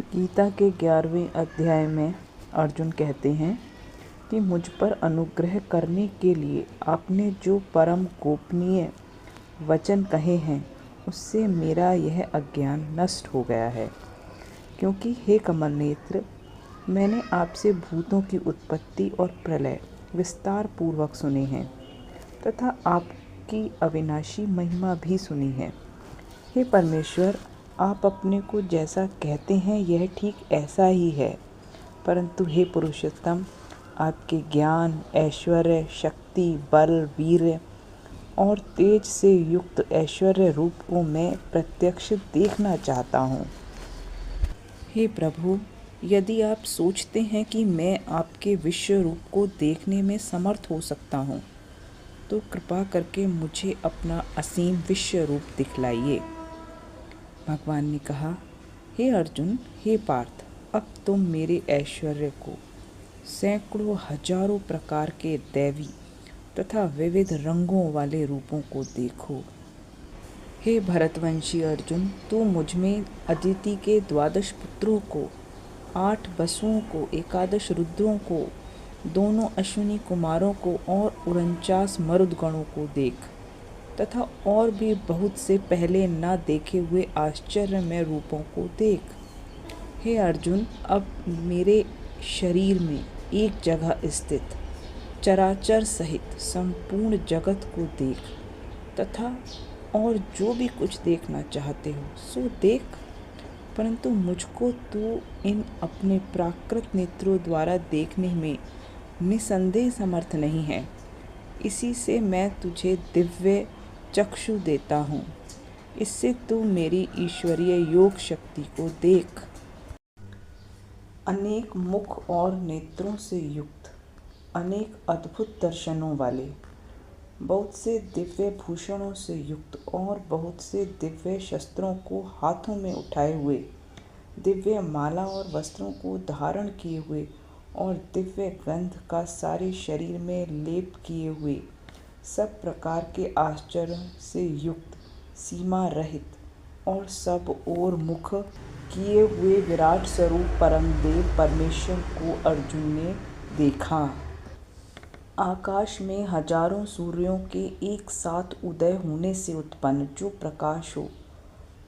गीता के 11वें अध्याय में अर्जुन कहते हैं कि मुझ पर अनुग्रह करने के लिए आपने जो परम गोपनीय वचन कहे हैं उससे मेरा यह अज्ञान नष्ट हो गया है। क्योंकि हे कमल नेत्र, मैंने आपसे भूतों की उत्पत्ति और प्रलय विस्तार पूर्वक सुने हैं तथा आपकी अविनाशी महिमा भी सुनी है। हे परमेश्वर, आप अपने को जैसा कहते हैं यह ठीक ऐसा ही है, परंतु हे पुरुषोत्तम, आपके ज्ञान, ऐश्वर्य, शक्ति, बल, वीर्य और तेज से युक्त ऐश्वर्य रूप को मैं प्रत्यक्ष देखना चाहता हूँ। हे प्रभु, यदि आप सोचते हैं कि मैं आपके विश्व रूप को देखने में समर्थ हो सकता हूँ, तो कृपा करके मुझे अपना असीम विश्व रूप दिखलाइए। भगवान ने कहा, हे अर्जुन, हे पार्थ, अब तुम मेरे ऐश्वर्य को, सैकड़ों हजारों प्रकार के दैवी तथा विविध रंगों वाले रूपों को देखो। हे भरतवंशी अर्जुन, तू मुझ में अदिति के 12 पुत्रों को, 8 वसुओं को, 11 रुद्रों को, दोनों अश्विनी कुमारों को और 49 मरुदगणों को देख तथा और भी बहुत से पहले न देखे हुए आश्चर्यमय रूपों को देख। हे अर्जुन, अब मेरे शरीर में एक जगह स्थित चराचर सहित संपूर्ण जगत को देख तथा और जो भी कुछ देखना चाहते हो सो देख, परंतु मुझको तू इन अपने प्राकृत नेत्रों द्वारा देखने में निसंदेह समर्थ नहीं है। इसी से मैं तुझे दिव्य चक्षु देता हूँ। इससे तू मेरी ईश्वरीय योग शक्ति को देख। अनेक मुख और नेत्रों से युक्त, अनेक अद्भुत दर्शनों वाले, बहुत से दिव्य भूषणों से युक्त और बहुत से दिव्य शस्त्रों को हाथों में उठाए हुए, दिव्य माला और वस्त्रों को धारण किए हुए और दिव्य गंध का सारे शरीर में लेप किए हुए, सब प्रकार के आश्चर्य से युक्त, सीमा रहित और सब ओर मुख किए हुए विराट स्वरूप परमदेव परमेश्वर को अर्जुन ने देखा। आकाश में हजारों सूर्यों के एक साथ उदय होने से उत्पन्न जो प्रकाश हो,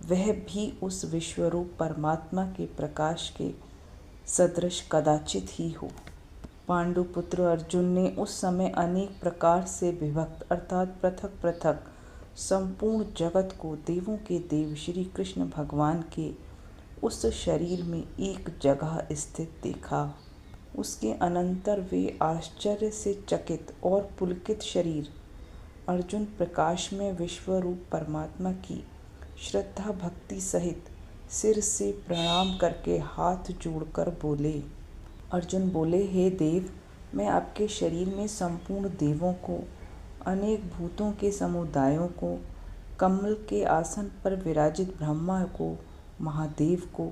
वह भी उस विश्वरूप परमात्मा के प्रकाश के सदृश कदाचित ही हो। पांडुपुत्र अर्जुन ने उस समय अनेक प्रकार से विभक्त अर्थात पृथक पृथक संपूर्ण जगत को देवों के देव श्री कृष्ण भगवान के उस शरीर में एक जगह स्थित देखा। उसके अनंतर वे आश्चर्य से चकित और पुलकित शरीर अर्जुन प्रकाश में विश्वरूप परमात्मा की श्रद्धा भक्ति सहित सिर से प्रणाम करके हाथ जोड़कर बोले। अर्जुन बोले, हे देव, मैं आपके शरीर में संपूर्ण देवों को, अनेक भूतों के समुदायों को, कमल के आसन पर विराजित ब्रह्मा को, महादेव को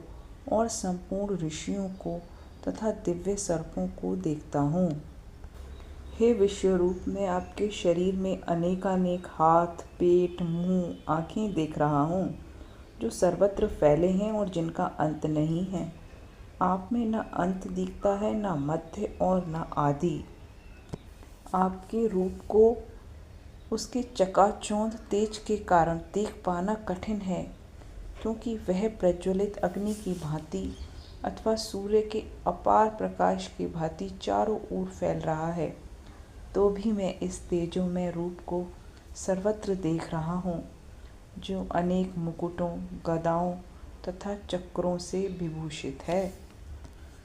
और संपूर्ण ऋषियों को तथा दिव्य सर्पों को देखता हूँ। हे विश्वरूप, मैं आपके शरीर में अनेकानेक हाथ, पेट, मुंह, आँखें देख रहा हूँ, जो सर्वत्र फैले हैं और जिनका अंत नहीं है। आप में न अंत दिखता है, न मध्य और न आदि। आपके रूप को उसके चकाचौंध तेज के कारण देख पाना कठिन है, क्योंकि वह प्रज्वलित अग्नि की भांति अथवा सूर्य के अपार प्रकाश की भांति चारों ओर फैल रहा है। तो भी मैं इस तेजोमय रूप को सर्वत्र देख रहा हूँ, जो अनेक मुकुटों, गदाओं तथा चक्रों से विभूषित है।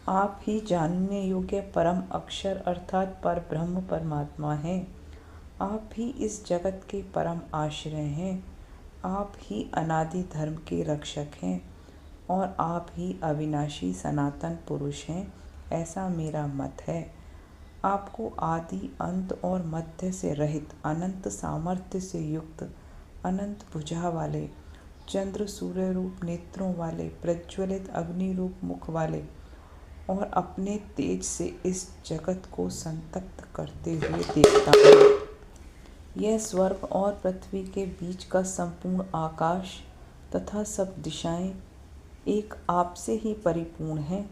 आप ही जानने योग्य परम अक्षर अर्थात परब्रह्म परमात्मा हैं। आप ही इस जगत के परम आश्रय हैं। आप ही अनादि धर्म के रक्षक हैं और आप ही अविनाशी सनातन पुरुष हैं, ऐसा मेरा मत है। आपको आदि, अंत और मध्य से रहित, अनंत सामर्थ्य से युक्त, अनंत भुजा वाले, चंद्र सूर्य रूप नेत्रों वाले, प्रज्वलित अग्नि रूप मुख वाले और अपने तेज से इस जगत को संतप्त करते हुए देखता हूँ। यह स्वर्ग और पृथ्वी के बीच का संपूर्ण आकाश तथा सब दिशाएं एक आपसे ही परिपूर्ण हैं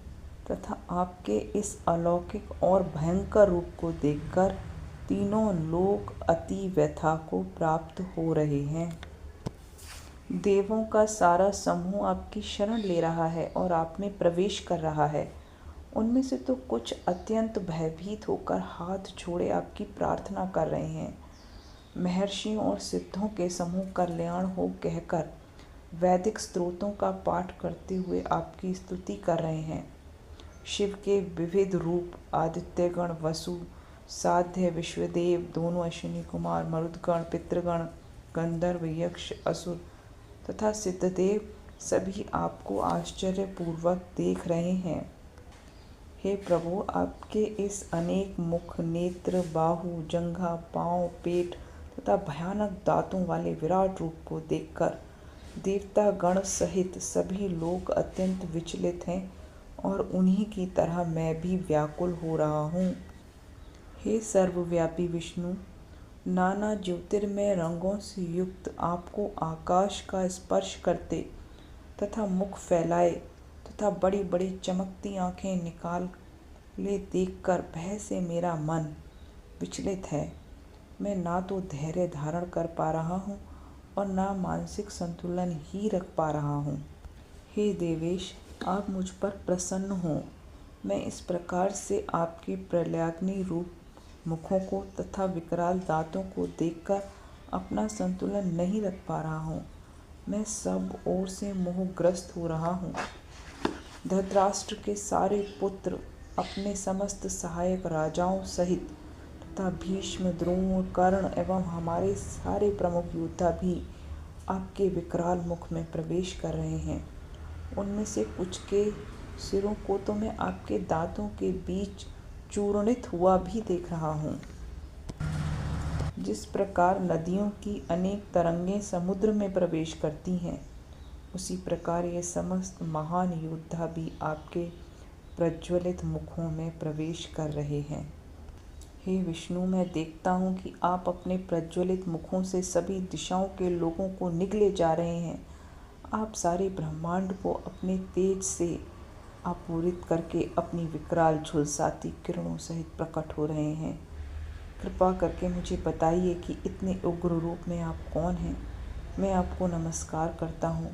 तथा आपके इस अलौकिक और भयंकर रूप को देखकर तीनों लोक अति व्यथा को प्राप्त हो रहे हैं। देवों का सारा समूह आपकी शरण ले रहा है और आप में प्रवेश कर रहा है। उनमें से तो कुछ अत्यंत भयभीत होकर हाथ जोड़े आपकी प्रार्थना कर रहे हैं। महर्षियों और सिद्धों के समूह कल्याण हो कहकर वैदिक स्तोत्रों का पाठ करते हुए आपकी स्तुति कर रहे हैं। शिव के विविध रूप आदित्यगण, वसु, साध्य, विश्वदेव, दोनों अश्विनी कुमार, मरुदगण, पितृगण, गंधर्व, यक्ष, असुर तथा सिद्धदेव सभी आपको आश्चर्यपूर्वक देख रहे हैं। हे प्रभु, आपके इस अनेक मुख, नेत्र, बाहु, जंघा, पांव, पेट तथा भयानक दांतों वाले विराट रूप को देखकर देवता गण सहित सभी लोग अत्यंत विचलित हैं और उन्हीं की तरह मैं भी व्याकुल हो रहा हूँ। हे सर्वव्यापी विष्णु, नाना ज्योतिर्मय रंगों से युक्त आपको आकाश का स्पर्श करते तथा मुख फैलाए तथा बड़ी बड़ी चमकती आंखें निकाले देखकर भय से मेरा मन विचलित है। मैं ना तो धैर्य धारण कर पा रहा हूँ और ना मानसिक संतुलन ही रख पा रहा हूँ। हे देवेश, आप मुझ पर प्रसन्न हों। मैं इस प्रकार से आपके प्रलयाग्नि रूप मुखों को तथा विकराल दांतों को देखकर अपना संतुलन नहीं रख पा रहा हूँ। मैं सब ओर से मोहग्रस्त हो रहा हूँ। धृतराष्ट्र के सारे पुत्र अपने समस्त सहायक राजाओं सहित तथा भीष्म, द्रोण, कर्ण एवं हमारे सारे प्रमुख योद्धा भी आपके विकराल मुख में प्रवेश कर रहे हैं। उनमें से कुछ के सिरों को तो मैं आपके दांतों के बीच चूर्णित हुआ भी देख रहा हूँ। जिस प्रकार नदियों की अनेक तरंगें समुद्र में प्रवेश करती हैं, उसी प्रकार ये समस्त महान योद्धा भी आपके प्रज्वलित मुखों में प्रवेश कर रहे हैं। हे विष्णु, मैं देखता हूँ कि आप अपने प्रज्वलित मुखों से सभी दिशाओं के लोगों को निगले जा रहे हैं। आप सारे ब्रह्मांड को अपने तेज से आपूरित करके अपनी विकराल झुलसाती किरणों सहित प्रकट हो रहे हैं। कृपा करके मुझे बताइए कि इतने उग्र रूप में आप कौन हैं। मैं आपको नमस्कार करता हूँ।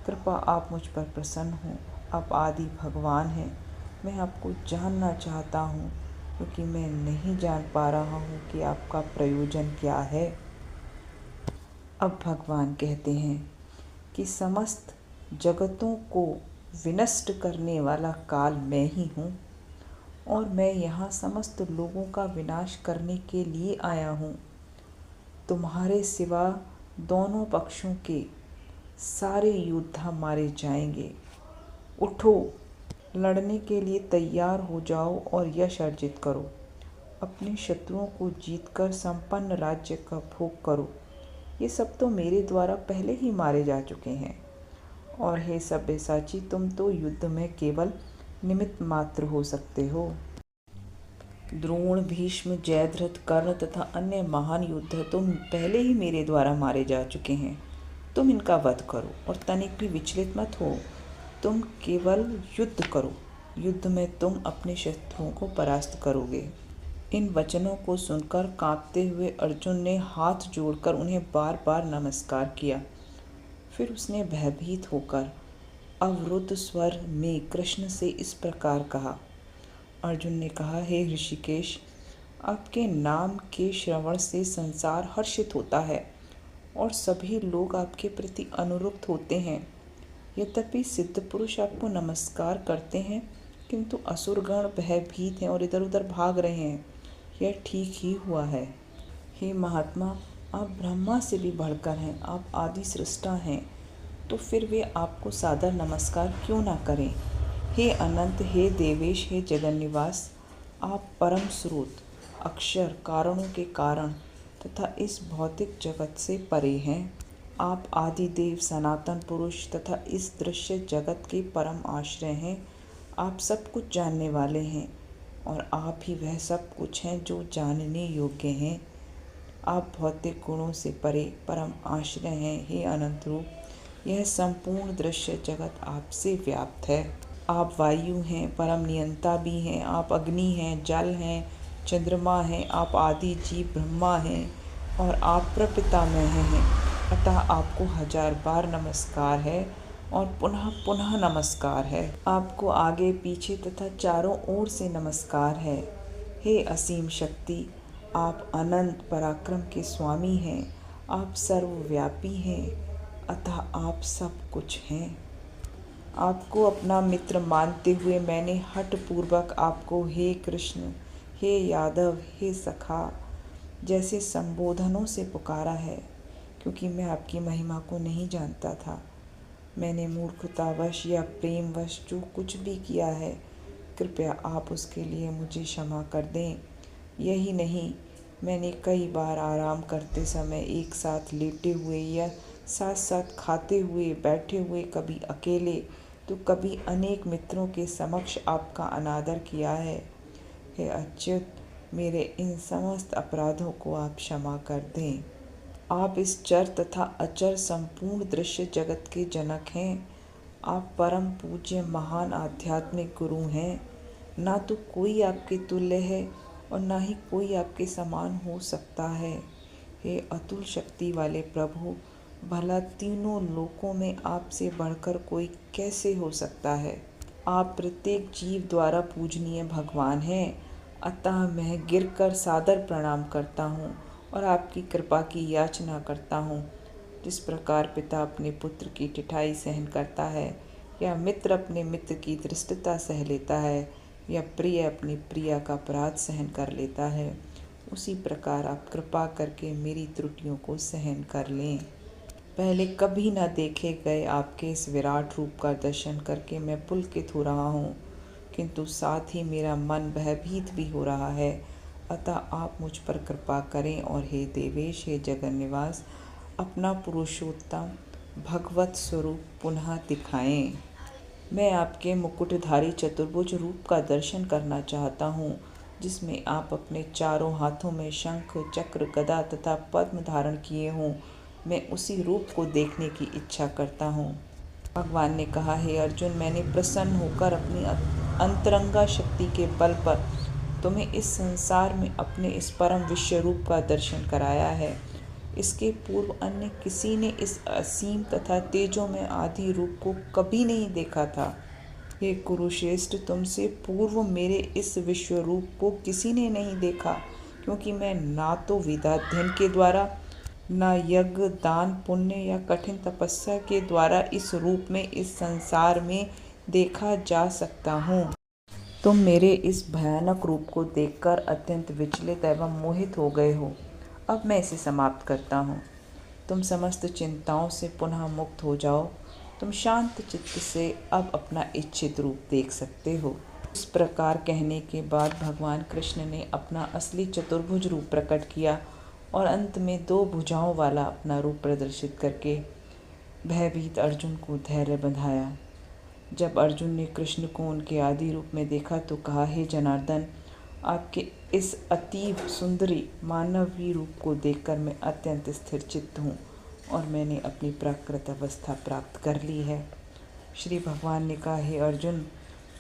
कृपा आप मुझ पर प्रसन्न हों। आप आदि भगवान हैं। मैं आपको जानना चाहता हूँ क्योंकि मैं नहीं जान पा रहा हूँ कि आपका प्रयोजन क्या है। अब भगवान कहते हैं कि समस्त जगतों को विनष्ट करने वाला काल मैं ही हूँ और मैं यहाँ समस्त लोगों का विनाश करने के लिए आया हूँ। तुम्हारे सिवा दोनों पक्षों के सारे योद्धा मारे जाएंगे। उठो, लड़ने के लिए तैयार हो जाओ और यश अर्जित करो। अपने शत्रुओं को जीतकर संपन्न राज्य का भोग करो। ये सब तो मेरे द्वारा पहले ही मारे जा चुके हैं। और हे सब्यसाची, तुम तो युद्ध में केवल निमित्त मात्र हो सकते हो। द्रोण, भीष्म, जयद्रथ, कर्ण तथा अन्य महान योद्धा तुम पहले ही मेरे द्वारा मारे जा चुके हैं। तुम इनका वध करो और तनिक भी विचलित मत हो। तुम केवल युद्ध करो। युद्ध में तुम अपने शत्रुओं को परास्त करोगे। इन वचनों को सुनकर कांपते हुए अर्जुन ने हाथ जोड़कर उन्हें बार बार नमस्कार किया। फिर उसने भयभीत होकर अवरुद्ध स्वर में कृष्ण से इस प्रकार कहा। अर्जुन ने कहा, हे ऋषिकेश, आपके नाम के श्रवण से संसार हर्षित होता है और सभी लोग आपके प्रति अनुरक्त होते हैं। यद्यपि सिद्ध पुरुष आपको नमस्कार करते हैं, किंतु असुरगण भयभीत हैं और इधर उधर भाग रहे हैं। यह ठीक ही हुआ है। हे महात्मा, आप ब्रह्मा से भी बढ़कर हैं। आप आदि सृष्टा हैं, तो फिर वे आपको सादर नमस्कार क्यों ना करें। हे अनंत, हे देवेश, हे जगन्निवास, आप परम स्रोत, अक्षर, कारणों के कारण तथा इस भौतिक जगत से परे हैं। आप आदिदेव, सनातन पुरुष तथा इस दृश्य जगत के परम आश्रय हैं। आप सब कुछ जानने वाले हैं और आप ही वह सब कुछ हैं जो जानने योग्य हैं। आप भौतिक गुणों से परे परम आश्रय हैं। हे अनंत रूप, यह संपूर्ण दृश्य जगत आपसे व्याप्त है। आप वायु हैं, परम नियंता भी हैं, आप अग्नि हैं, जल हैं, चंद्रमा हैं, आप आदि जीव ब्रह्मा हैं और आप प्रपितामह हैं। अतः आपको 1000 बार नमस्कार है और पुनः पुनः नमस्कार है। आपको आगे पीछे तथा चारों ओर से नमस्कार है। हे असीम शक्ति, आप अनंत पराक्रम के स्वामी हैं, आप सर्वव्यापी हैं, अतः आप सब कुछ हैं। आपको अपना मित्र मानते हुए मैंने हठ पूर्वक आपको हे कृष्ण, हे यादव, हे सखा जैसे संबोधनों से पुकारा है, क्योंकि मैं आपकी महिमा को नहीं जानता था। मैंने मूर्खतावश या प्रेमवश जो कुछ भी किया है, कृपया आप उसके लिए मुझे क्षमा कर दें। यही नहीं, मैंने कई बार आराम करते समय एक साथ लेटे हुए या साथ साथ खाते हुए, बैठे हुए, कभी अकेले तो कभी अनेक मित्रों के समक्ष आपका अनादर किया है। हे अच्युत, मेरे इन समस्त अपराधों को आप क्षमा कर दें। आप इस चर तथा अचर संपूर्ण दृश्य जगत के जनक हैं। आप परम पूज्य महान आध्यात्मिक गुरु हैं। ना तो कोई आपके तुल्य है और ना ही कोई आपके समान हो सकता है। हे अतुल शक्ति वाले प्रभु, भला तीनों लोकों में आपसे बढ़कर कोई कैसे हो सकता है। आप प्रत्येक जीव द्वारा पूजनीय भगवान हैं। अतः मैं गिरकर सादर प्रणाम करता हूँ और आपकी कृपा की याचना करता हूँ। जिस प्रकार पिता अपने पुत्र की टिठाई सहन करता है, या मित्र अपने मित्र की धृष्टता सह लेता है, या प्रिय अपनी प्रिया का अपराध सहन कर लेता है, उसी प्रकार आप कृपा करके मेरी त्रुटियों को सहन कर लें। पहले कभी न देखे गए आपके इस विराट रूप का दर्शन करके मैं पुलकित हो रहा हूँ, किंतु साथ ही मेरा मन भयभीत भी हो रहा है। अतः आप मुझ पर कृपा करें और हे देवेश, हे जगन्निवास, अपना पुरुषोत्तम भगवत स्वरूप पुनः दिखाएं। मैं आपके मुकुटधारी चतुर्भुज रूप का दर्शन करना चाहता हूँ, जिसमें आप अपने चारों हाथों में शंख, चक्र, गदा तथा पद्म धारण किए हों। मैं उसी रूप को देखने की इच्छा करता हूँ। भगवान ने कहा, हे अर्जुन, मैंने प्रसन्न होकर अपनी अंतरंगा शक्ति के बल पर तुम्हें इस संसार में अपने इस परम विश्व रूप का दर्शन कराया है। इसके पूर्व अन्य किसी ने इस असीम तथा तेजों में आदि रूप को कभी नहीं देखा था। हे कुरुश्रेष्ठ, तुमसे पूर्व मेरे इस विश्व रूप को किसी ने नहीं देखा, क्योंकि मैं ना तो वेदाध्ययन के द्वारा, न यज्ञ, दान, पुण्य या कठिन तपस्या के द्वारा इस रूप में इस संसार में देखा जा सकता हूँ। तुम मेरे इस भयानक रूप को देखकर अत्यंत विचलित एवं मोहित हो गए हो। अब मैं इसे समाप्त करता हूँ। तुम समस्त चिंताओं से पुनः मुक्त हो जाओ। तुम शांत चित्त से अब अपना इच्छित रूप देख सकते हो। इस प्रकार कहने के बाद भगवान कृष्ण ने अपना असली चतुर्भुज रूप प्रकट किया और अंत में 2 भुजाओं वाला अपना रूप प्रदर्शित करके भयभीत अर्जुन को धैर्य बंधाया। जब अर्जुन ने कृष्ण को उनके आदि रूप में देखा तो कहा, हे जनार्दन, आपके इस अतीव सुंदरी मानवीय रूप को देखकर मैं अत्यंत स्थिर चित्त हूँ और मैंने अपनी प्राकृत अवस्था प्राप्त कर ली है। श्री भगवान ने कहा, हे अर्जुन,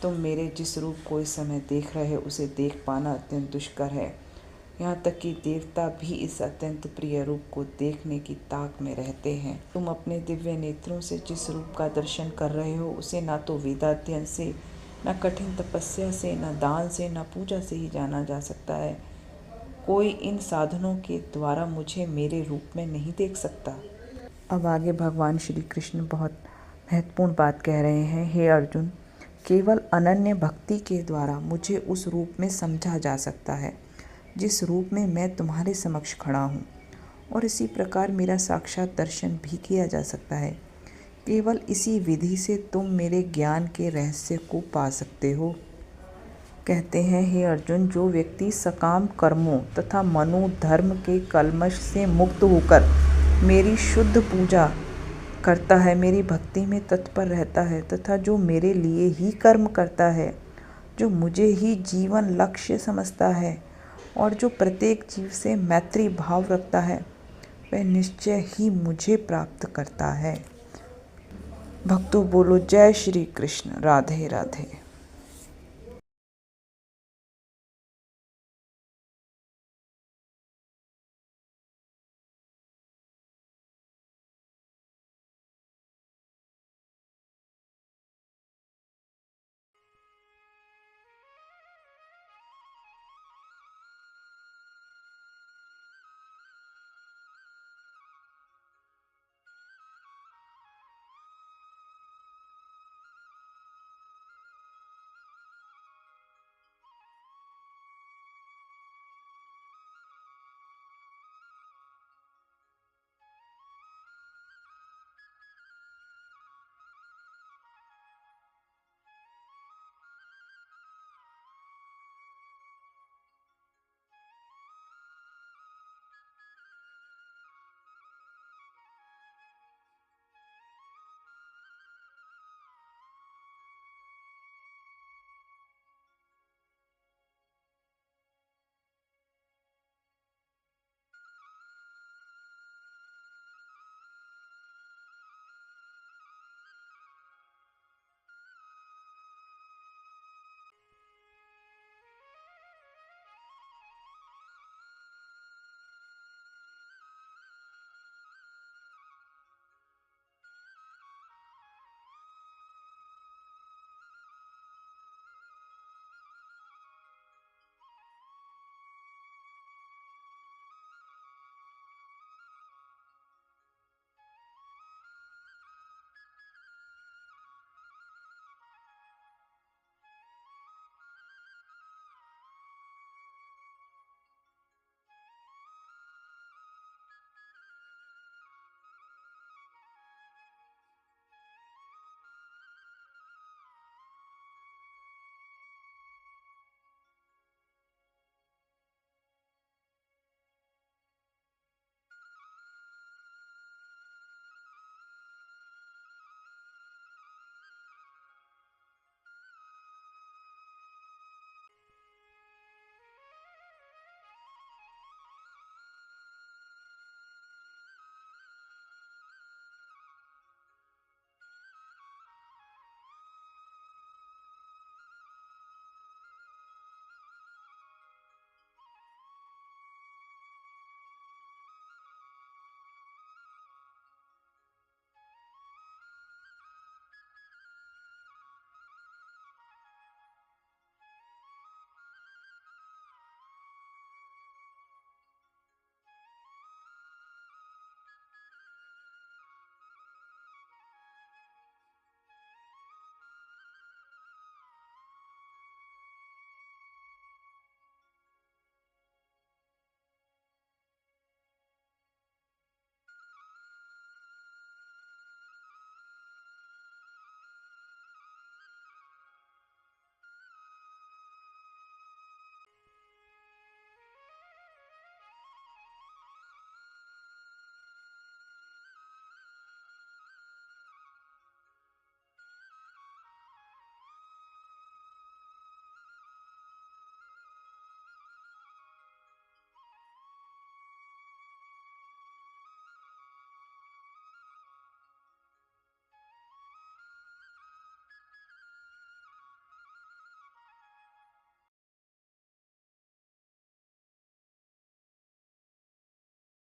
तुम मेरे जिस रूप को इस समय देख रहे हो उसे देख पाना अत्यंत दुष्कर है। यहाँ तक कि देवता भी इस अत्यंत प्रिय रूप को देखने की ताक में रहते हैं। तुम अपने दिव्य नेत्रों से जिस रूप का दर्शन कर रहे हो उसे ना तो वेदाध्ययन से, न कठिन तपस्या से, न दान से, न पूजा से ही जाना जा सकता है। कोई इन साधनों के द्वारा मुझे मेरे रूप में नहीं देख सकता। अब आगे भगवान श्री कृष्ण बहुत महत्वपूर्ण बात कह रहे हैं। हे अर्जुन, केवल अनन्य भक्ति के द्वारा मुझे उस रूप में समझा जा सकता है जिस रूप में मैं तुम्हारे समक्ष खड़ा हूँ, और इसी प्रकार मेरा साक्षात दर्शन भी किया जा सकता है। केवल इसी विधि से तुम मेरे ज्ञान के रहस्य को पा सकते हो। कहते हैं, हे अर्जुन, जो व्यक्ति सकाम कर्मों तथा मनोधर्म के कल्मश से मुक्त होकर मेरी शुद्ध पूजा करता है, मेरी भक्ति में तत्पर रहता है तथा जो मेरे लिए ही कर्म करता है, जो मुझे ही जीवन लक्ष्य समझता है और जो प्रत्येक जीव से मैत्री भाव रखता है, वह निश्चय ही मुझे प्राप्त करता है। भक्तों बोलो जय श्री कृष्ण। राधे राधे।